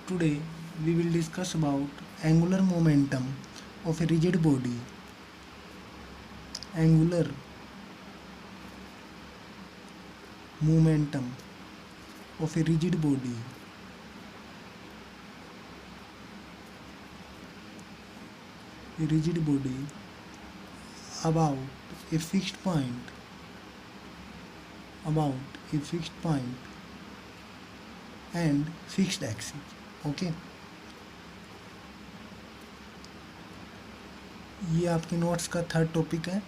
Today we will discuss about angular momentum of a rigid body. Angular momentum of a rigid body. A rigid body about a fixed point. About a fixed point and fixed axis. Okay. ये आपके notes का third topic है।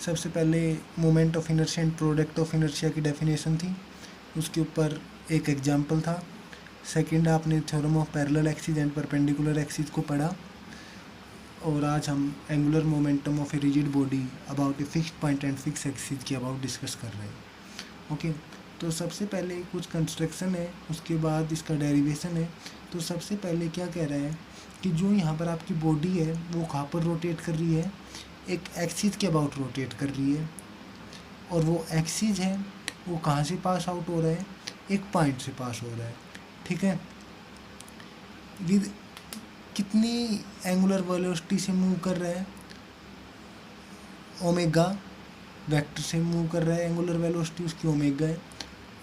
सबसे पहले moment of inertia and product of inertia की definition थी, उसके ऊपर एक एग्जांपल था। सेकंड आपने theorem of parallel axis and perpendicular axis को पढ़ा। और आज हम angular momentum of a rigid body about a fixed point and fix axis की अबाउट डिस्कस कर रहे हैं। ओके, तो सबसे पहले कुछ कंस्ट्रक्शन है, उसके बाद इसका डेरिवेशन है। तो सबसे पहले क्या कह रहा है कि जो यहाँ पर आपकी बॉडी है वो कहाँ पर रोटेट कर रही है, एक एक्सिस के अबाउट रोटेट कर रही है। और वो एक्सिस है वो कहाँ से पास आउट हो रहा है, एक पॉइंट से पास हो रहा है। ठीक है, विद कितनी एंगुलर वेलोसिटी से मूव कर रहा है, ओमेगा वेक्टर से मूव कर रहा है, एंगुलर वेलोसिटी उसकी ओमेगा है।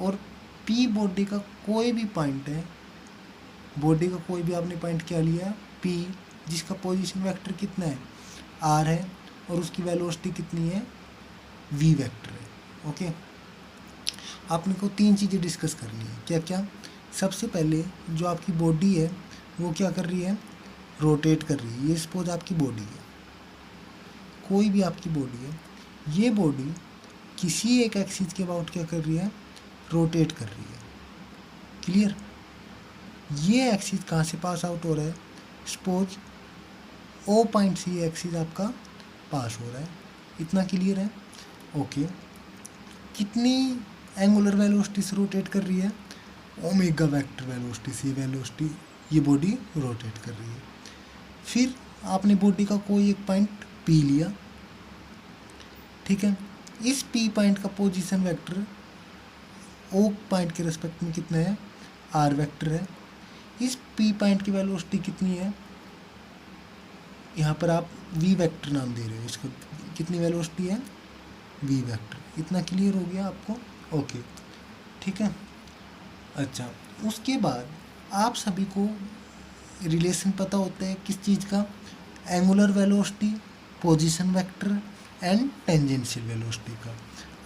और पी बॉडी का कोई भी पॉइंट है, बॉडी का कोई भी आपने पॉइंट क्या लिया, पी, जिसका पोजीशन वेक्टर कितना है, आर है, और उसकी वेलोसिटी कितनी है, वी वेक्टर है। ओके, आपने को तीन चीज़ें डिस्कस करनी है। क्या क्या? सबसे पहले जो आपकी बॉडी है वो क्या कर रही है, रोटेट कर रही है। ये सपोज आपकी बॉडी है, कोई भी आपकी बॉडी है, ये बॉडी किसी एक एक्सिस के अबाउट क्या कर रही है, रोटेट कर रही है। क्लियर? ये एक्सिस कहाँ से पास आउट हो रहा है, सपोज ओ पॉइंट से ये एक्सिस आपका पास हो रहा है। इतना क्लियर है? ओके, कितनी एंगुलर वेलोसिटी से रोटेट कर रही है, ओमेगा वेक्टर वेलोसिटी से वेलोसिटी ये बॉडी रोटेट कर रही है। फिर आपने बॉडी का कोई एक पॉइंट पी लिया। ठीक है, इस पी पॉइंट का पोजीशन वेक्टर ओ पॉइंट के रेस्पेक्ट में कितना है, आर वेक्टर है। इस पी पॉइंट की वेलोसिटी कितनी है, यहाँ पर आप वी वेक्टर नाम दे रहे हो इसको, कितनी वेलोसिटी है, वी वेक्टर। इतना क्लियर हो गया आपको? ओके, ठीक है। अच्छा, उसके बाद आप सभी को रिलेशन पता होता है किस चीज़ का, angular velocity, position vector and tangential velocity का।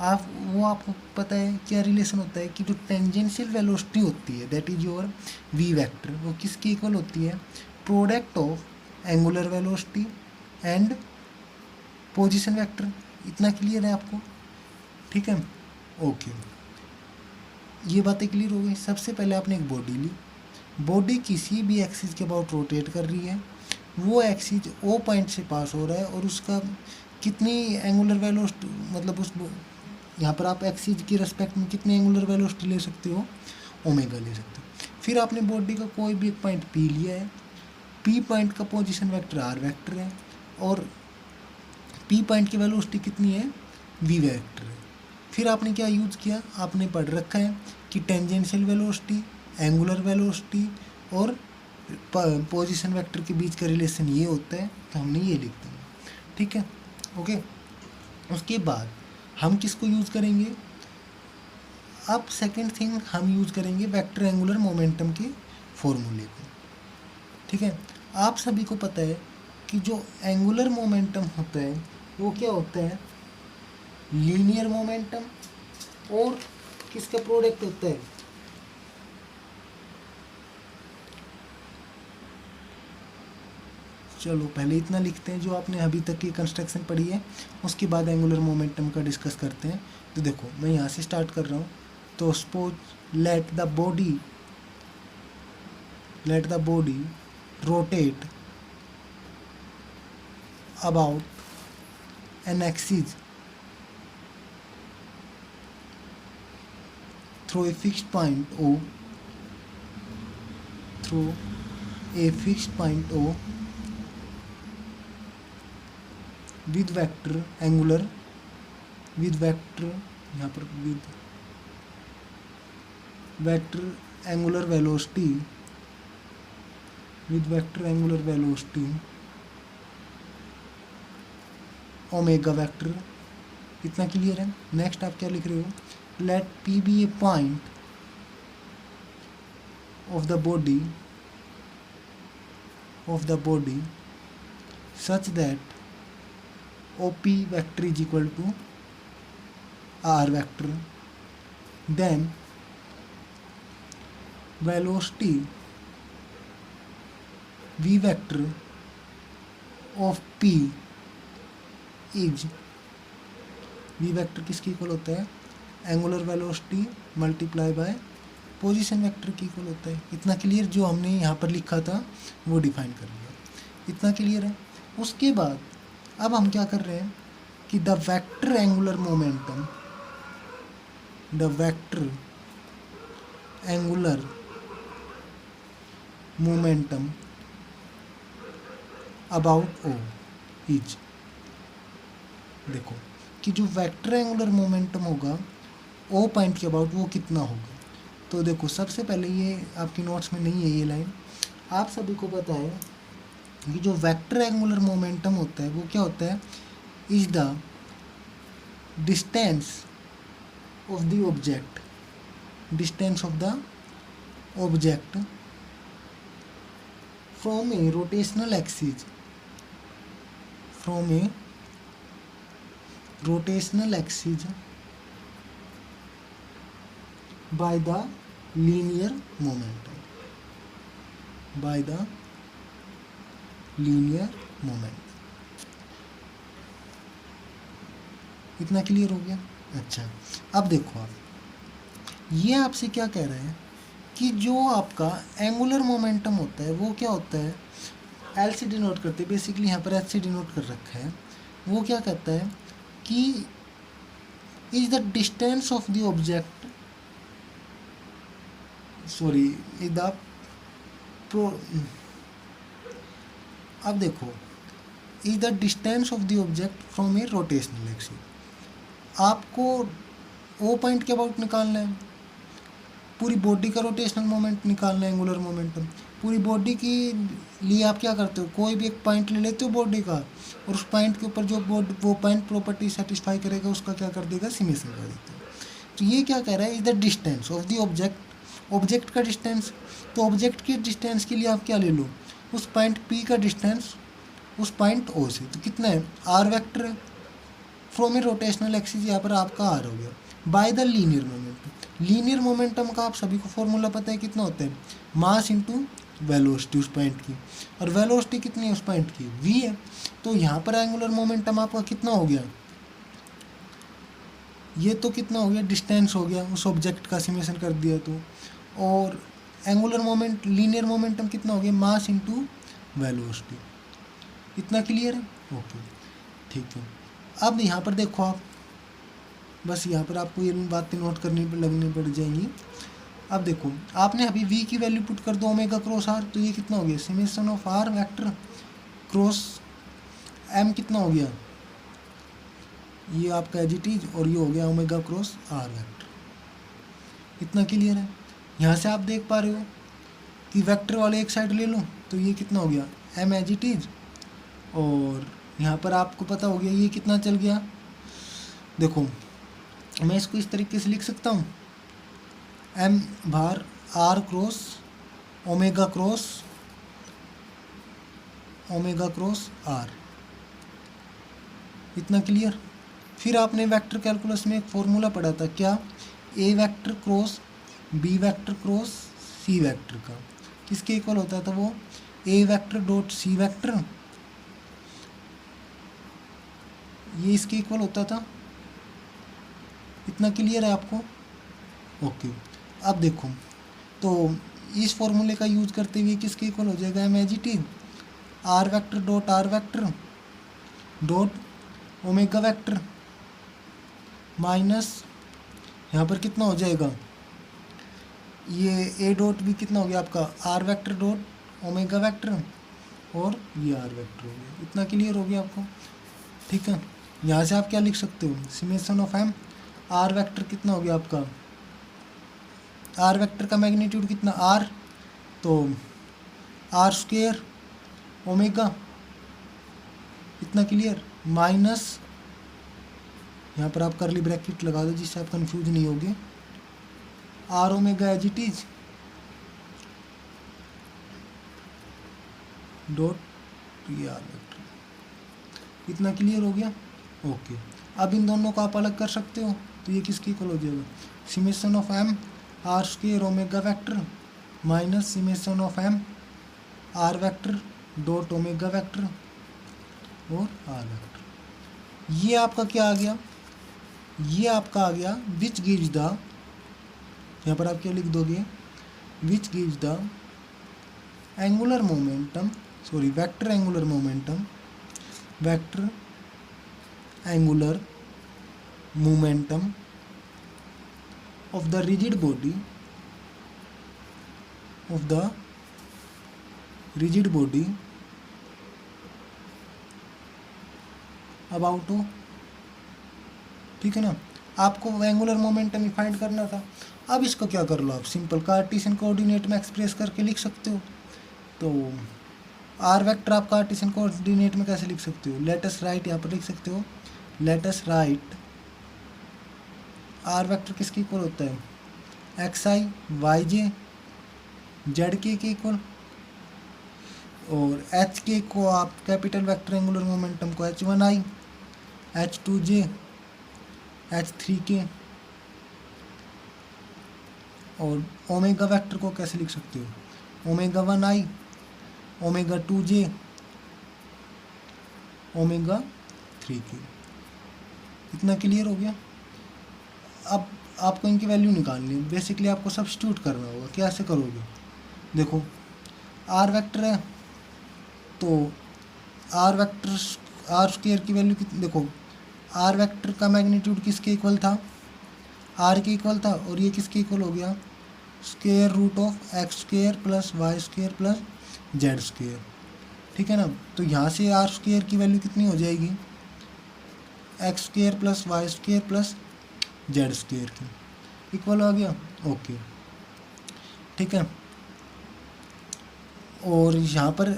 आपको पता है क्या रिलेशन होता है कि जो टेंजेंशियल वेलोसिटी होती है that is your V vector, वो किसके इक्वल होती है, product of angular velocity and position vector. इतना क्लियर है आपको? ठीक है, ओके, ये बातें क्लियर हो गई। सबसे पहले आपने एक बॉडी ली, बॉडी किसी भी एक्सिस के अबाउट रोटेट कर रही है, वो एक्सिस ओ पॉइंट से पास हो रहा है, और उसका कितनी एंगुलर वेलोसिटी, मतलब उस यहाँ पर आप एक्सिस की रेस्पेक्ट में कितनी एंगुलर वेलोसिटी ले सकते हो, ओमेगा ले सकते हो। फिर आपने बॉडी का कोई भी एक पॉइंट पी लिया है, पी पॉइंट का पोजीशन वेक्टर आर वेक्टर है, और पी पॉइंट की वेलोसिटी कितनी है, वी वेक्टर है। फिर आपने क्या यूज़ किया, आपने पढ़ रखा है कि टेंजेंशियल वेलोसिटी, एंगुलर वेलोसिटी और पोजीशन वेक्टर के बीच का रिलेशन ये होता है, तो हमने ये लिख दिया। ठीक है, ओके। उसके बाद हम किसको यूज़ करेंगे, अब सेकंड थिंग हम यूज़ करेंगे वेक्टर एंगुलर मोमेंटम के फॉर्मूले को। ठीक है, आप सभी को पता है कि जो एंगुलर मोमेंटम होता है वो क्या होता है, लीनियर मोमेंटम और किसका प्रोडक्ट होता है, चलो पहले इतना लिखते हैं जो आपने अभी तक की कंस्ट्रक्शन पढ़ी है, उसके बाद एंगुलर मोमेंटम का डिस्कस करते हैं। तो देखो मैं यहाँ से स्टार्ट कर रहा हूँ। तो suppose let the body rotate about an axis through a fixed point O, with vector angular, with vector यहाँ पर with vector angular velocity with vector angular velocity omega vector. इतना क्लियर है। नेक्स्ट आप क्या लिख रहे हो, let P be a point of the body such that OP vector is equal to R vector, then velocity V vector of P is, V vector किसके equal होता है, angular velocity multiply by position vector के equal होता है। इतना clear, जो हमने यहाँ पर लिखा था वो डिफाइन कर लिया। इतना क्लियर है। उसके बाद अब हम क्या कर रहे हैं कि the vector angular momentum about O is, देखो कि जो वेक्टर एंगुलर मोमेंटम होगा ओ पॉइंट के अबाउट वो कितना होगा। तो देखो सबसे पहले, ये आपकी नोट्स में नहीं है ये लाइन, आप सभी को पता है कि जो वेक्टर एंगुलर मोमेंटम होता है वो क्या होता है, is the distance of the object from A rotational axis by the linear momentum, इतना क्लियर हो गया। अच्छा, अब देखो आप, ये आपसे क्या कह रहे हैं कि जो आपका एंगुलर मोमेंटम होता है वो क्या होता है, एल से डिनोट करते हैं, बेसिकली यहाँ पर एच से डिनोट कर रखा है। वो क्या कहता है कि is the distance of the object, अब देखो, is the distance of the object from A rotational axis. आपको ओ पॉइंट के अबाउट निकालना है, पूरी बॉडी का रोटेशनल मोमेंट निकालना है, एंगुलर मोमेंटम। पूरी बॉडी के लिए आप क्या करते हो, कोई भी एक पॉइंट ले लेते हो बॉडी का, और उस पॉइंट के ऊपर जो वो पॉइंट प्रॉपर्टी सेटिस्फाई करेगा उसका क्या कर देगा, सिमेशन कर देते हो। तो ये क्या कह रहा है, is the distance of the object का डिस्टेंस। तो ऑब्जेक्ट के डिस्टेंस के लिए आप क्या ले लो, उस पॉइंट P का डिस्टेंस उस पॉइंट O से, तो कितना है, R वेक्टर है, फ्रॉम ए रोटेशनल एक्सिस, यहाँ पर आपका R हो गया, by the linear momentum. Linear momentum का आप सभी को फॉर्मूला पता है, कितना होता है, मास इंटू वेलोसिटी उस पॉइंट की, और वेलोसिटी कितनी है उस पॉइंट की, V है। तो यहाँ पर एंगुलर मोमेंटम आपका कितना हो गया, ये तो कितना हो गया, डिस्टेंस हो गया, उस ऑब्जेक्ट का सिमेशन कर दिया तो, और एंगुलर मोमेंट लीनियर मोमेंटम कितना हो गया, मास इंटू वेलोसिटी। इतना क्लियर है, ओके ठीक है। अब यहाँ पर देखो आप, बस यहाँ पर आपको ये बातें नोट करनी लगनी पड़ जाएंगी। अब देखो, आपने अभी v की वैल्यू पुट कर दो ओमेगा क्रॉस r, तो ये कितना हो गया, summation of r vector cross m कितना हो गया, ये आपका एज इट इज, और ये हो गया ओमेगा क्रॉस r वेक्टर। इतना क्लियर है। यहाँ से आप देख पा रहे हो कि वेक्टर वाले एक साइड ले लो, तो ये कितना हो गया, m एज इट इज, और यहाँ पर आपको पता हो गया ये कितना चल गया। देखो मैं इसको इस तरीके से लिख सकता हूँ, m बार r cross omega cross r। इतना क्लियर। फिर आपने वेक्टर कैलकुलस में एक फॉर्मूला पढ़ा था, क्या, a vector cross b vector cross c vector का किसके इक्वल होता था, वो a vector dot c vector, ये इसके इक्वल होता था। इतना क्लियर है आपको, ओके। अब देखो, तो इस फॉर्मूले का यूज करते हुए किसके इक्वल हो जाएगा, m as it is r vector dot r vector dot omega vector minus, यहाँ पर कितना हो जाएगा, ये a डॉट भी कितना हो गया आपका, r vector dot omega vector, और ये r वेक्टर हो गया। इतना क्लियर हो गया आपको, ठीक है। यहाँ से आप क्या लिख सकते हो, summation of m, r vector कितना हो गया आपका, r वेक्टर का मैग्नीट्यूड कितना r, तो आर स्क्वायर ओमेगा, इतना क्लियर, माइनस यहाँ पर आप करली ब्रैकेट लगा दो जिससे आप कंफ्यूज नहीं होगे, R omega as it is dot ये आर वेक्टर, इतना क्लियर हो गया। ओके, अब इन दोनों को आप अलग कर सकते हो, तो ये किसकी इक्वल हो जाएगा, summation of M R square omega vector minus summation of M R vector dot omega vector और आर वेक्टर। ये आपका क्या आ गया, ये आपका आ गया विच गिव्स द, यहाँ पर आप क्या लिख दोगे, which gives the angular momentum, sorry vector angular momentum, vector angular momentum of the rigid body, of the rigid body about to, ठीक है ना। आपको एंगुलर मोमेंटम फाइंड करना था। अब इसको क्या कर लो, आप सिंपल कार्टेशियन कोऑर्डिनेट में एक्सप्रेस करके लिख सकते हो। तो आर वेक्टर आप कार्टेशियन कोऑर्डिनेट में कैसे लिख सकते हो, लेट अस राइट, यहाँ पर लिख सकते हो let us write R vector किसके इक्वल होता है, X I Y J Z K equal, और एच के को आप कैपिटल वेक्टर एंगुलर मोमेंटम को H one I H two J H three K, और ओमेगा वेक्टर को कैसे लिख सकते हो, omega one I omega two J omega three K. इतना क्लियर हो गया। अब आपको इनकी वैल्यू निकालनी है, बेसिकली आपको सब्स्टिट्यूट करना होगा। कैसे करोगे, देखो आर वेक्टर है तो आर वेक्टर आर स्क्वायर की वैल्यू कितनी, देखो आर वेक्टर का मैग्नीट्यूड किसके इक्वल था, आर के इक्वल था, और ये किसके इक्वल हो गया, square root of X square plus Y square plus Z square, ठीक है ना। तो यहाँ से आर स्क्वायर की वैल्यू कितनी हो जाएगी, X square plus Y square plus Z square की इक्वल हो गया। ओके, ठीक है। और यहाँ पर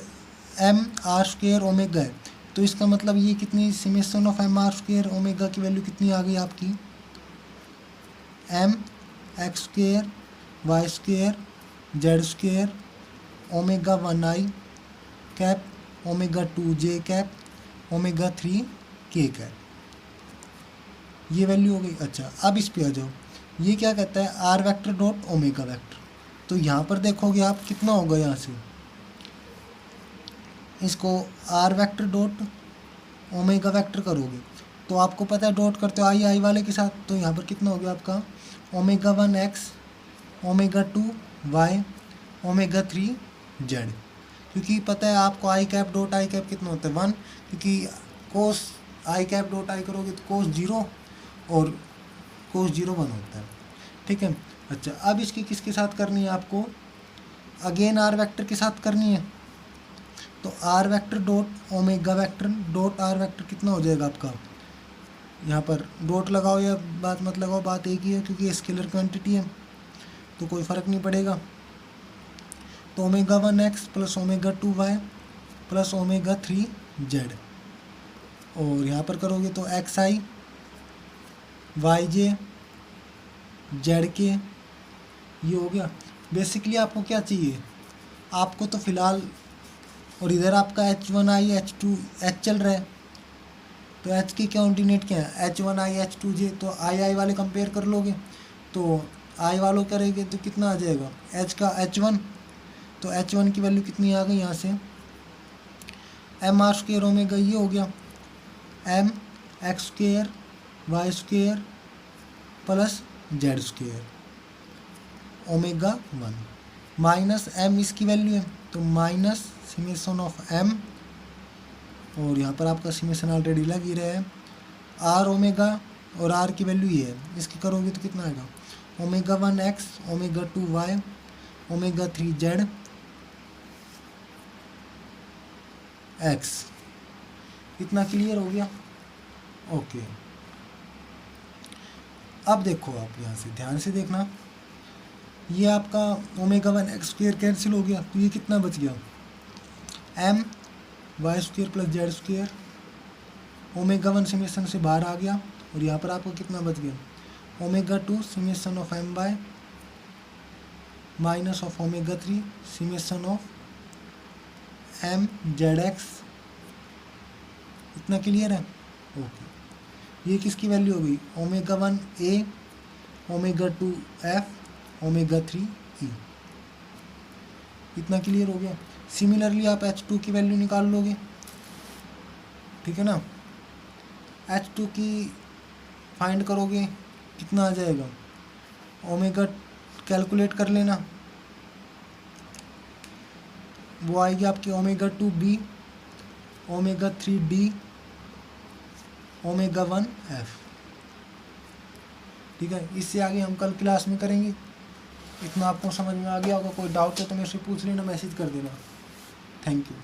एम आर स्क्वायर ओमेगा है, तो इसका मतलब ये कितनी, summation of M R square omega की वैल्यू कितनी आ गई आपकी, M X square Y square Z square omega one I cap omega two J cap omega three K cap, ये वैल्यू हो गई। अच्छा, अब इस पे आ जाओ, ये क्या कहता है, R vector dot omega vector. तो यहाँ पर देखोगे आप कितना होगा, यहाँ से इसको R vector dot omega vector करोगे तो आपको पता है डॉट करते हो आई आई वाले के साथ, तो यहाँ पर कितना हो गया आपका, omega one X omega two Y omega three Z, क्योंकि पता है आपको I cap dot I cap कितना होता है, वन, क्योंकि कोस आई कैप डॉट आई करोगे तो कोस जीरो और कोस जीरो वन होता है, ठीक है। अच्छा, अब इसकी किसके साथ करनी है आपको, अगेन आर वेक्टर के साथ करनी है। तो R vector dot omega vector dot R vector कितना हो जाएगा आपका, यहाँ पर डॉट लगाओ या बात मत लगाओ, बात एक ही है, क्योंकि ये स्केलर क्वांटिटी है तो कोई फ़र्क नहीं पड़ेगा। तो omega one X plus omega two Y plus omega three Z, और यहाँ पर करोगे तो X I Y J Z K, ये हो गया। बेसिकली आपको क्या चाहिए, आपको तो फ़िलहाल, और इधर आपका H one I H two H चल रहा है, तो एच के कोऑर्डिनेट क्या है, H one I H two J, तो आई आई वाले कंपेयर कर लोगे, तो आई वालों करेंगे तो कितना आ जाएगा, एच का एच वन, तो एच वन की वैल्यू कितनी आ गई यहाँ से, एम आर स्क्वायर ओमेगा, ये हो गया M X square Y square plus Z square omega one minus M इसकी वैल्यू है, तो माइनस समेशन ऑफ एम, और यहाँ पर आपका समेशन ऑलरेडी लग ही रहा है, आर ओमेगा, और आर की वैल्यू ये है, इसकी करोगे तो कितना आएगा, omega one X omega two Y omega three Z X. इतना क्लियर हो गया। ओके, अब देखो आप यहाँ से ध्यान से देखना, ये आपका omega one X square cancel हो गया, तो ये कितना बच गया, M Y square plus Z square, omega 1 summation से बाहर आ गया और यहाँ पर आपको कितना बच गया omega 2 summation of M by minus of omega 3 summation of M Z X. इतना क्लियर है? ओके, ये किसकी वैल्यू हो गई omega 1 A, omega 2 F, omega 3 E. इतना क्लियर हो गया। सिमिलरली आप H2 की वैल्यू निकाल लोगे, ठीक है ना। H2 की फाइंड करोगे कितना आ जाएगा, ओमेगा कैलकुलेट कर लेना, वो आएगी आपकी omega 2 B, omega 3 D, omega 1 F. ठीक है, इससे आगे हम कल क्लास में करेंगे। इतना आपको समझ में आ गया होगा। कोई डाउट है तो मेरे से पूछ लेना, मैसेज कर देना। Thank you.